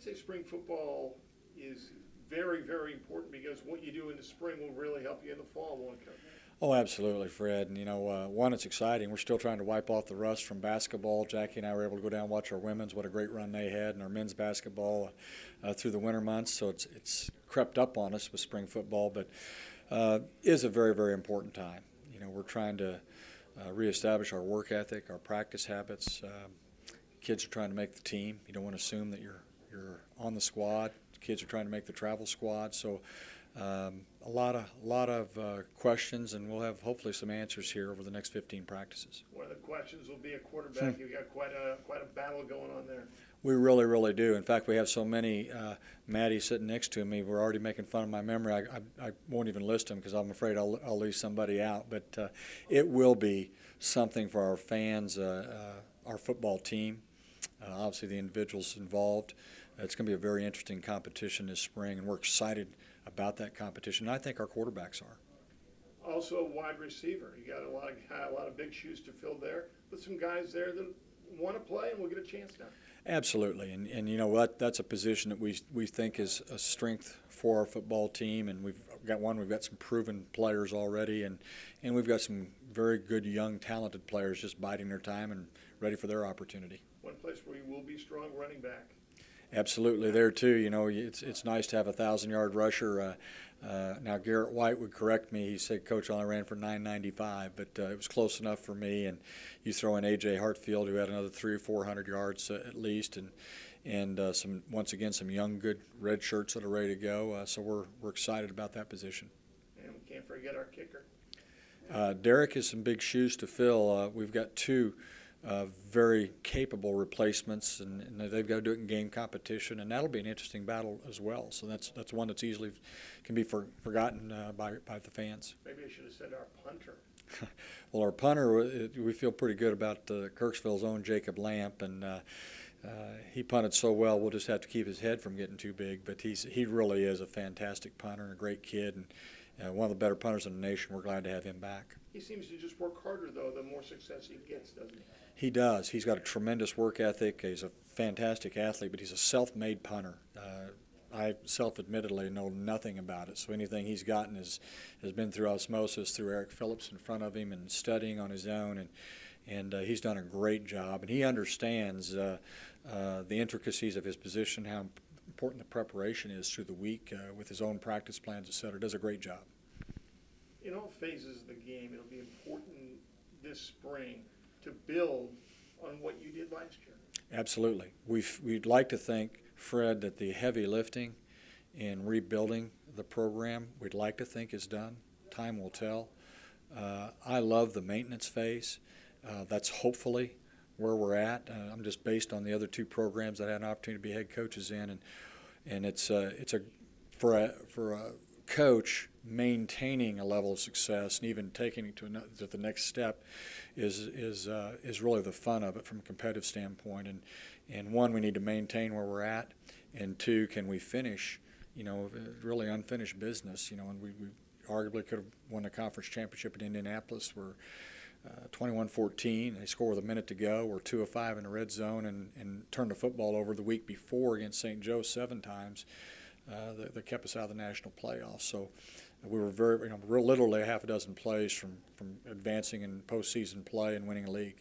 say spring football is very, very important because what you do in the spring will really help you in the fall, won't it? Oh, absolutely, Fred. And, one, it's exciting. We're still trying to wipe off the rust from basketball. Jackie and I were able to go down and watch our women's. What a great run they had, and our men's basketball through the winter months. So it's crept up on us with spring football, but is a very, very important time. We're trying to reestablish our work ethic, our practice habits. Kids are trying to make the team. You don't want to assume that you're on the squad. Kids are trying to make the travel squad. So a lot of questions, and we'll have hopefully some answers here over the next 15 practices. One of the questions will be a quarterback. You've got quite a battle going on there. We really, really do. In fact, we have so many. Maddie sitting next to me. We're already making fun of my memory. I won't even list them because I'm afraid I'll leave somebody out. But it will be something for our fans, our football team, obviously the individuals involved. It's going to be a very interesting competition this spring, and we're excited about that competition. And I think our quarterbacks are. Also, wide receiver. You got a lot of big shoes to fill there. But some guys there that want to play and will get a chance now. Absolutely, and you know what? That's a position that we think is a strength for our football team, and we've got some proven players already, and we've got some very good young talented players just biding their time and ready for their opportunity. One place where you will be strong, running back. Absolutely, there too. It's nice to have a 1,000-yard rusher. Now Garrett White would correct me. He said Coach only ran for 995, but it was close enough for me. And you throw in A.J. Hartfield, who had another 300 or 400 yards at least, and once again some young good red shirts that are ready to go. So we're excited about that position. And we can't forget our kicker. Derek has some big shoes to fill. We've got two very capable replacements, and they've got to do it in game competition, and that'll be an interesting battle as well. So that's one that's easily can be forgotten by the fans. Maybe I should have said our punter. Well, our punter, we feel pretty good about Kirksville's own Jacob Lamp, and he punted so well. We'll just have to keep his head from getting too big. But he really is a fantastic punter and a great kid, and one of the better punters in the nation. We're glad to have him back. He seems to just work harder, though, the more success he gets, doesn't he? He does. He's got a tremendous work ethic. He's a fantastic athlete, but he's a self-made punter. I self-admittedly know nothing about it, so anything he's gotten has been through osmosis, through Eric Phillips in front of him and studying on his own, and he's done a great job. And he understands the intricacies of his position, how important the preparation is through the week with his own practice plans, et cetera. Does a great job. In all phases of the game, it'll be important this spring to build on what you did last year. Absolutely. We'd like to think, Fred, that the heavy lifting in rebuilding the program, we'd like to think is done. Time will tell. I love the maintenance phase. That's hopefully where we're at. I'm just based on the other two programs that I had an opportunity to be head coaches in, and it's for a coach, maintaining a level of success and even taking it to the next step is really the fun of it from a competitive standpoint. And one, we need to maintain where we're at, and two, can we finish, really unfinished business, and we arguably could have won the conference championship in Indianapolis. We're 21-14. They score with a minute to go. We're 2 of 5 in the red zone and turned the football over the week before against St. Joe 7 times. That kept us out of the national playoffs. So we were we're literally a half a dozen plays from advancing in postseason play and winning a league.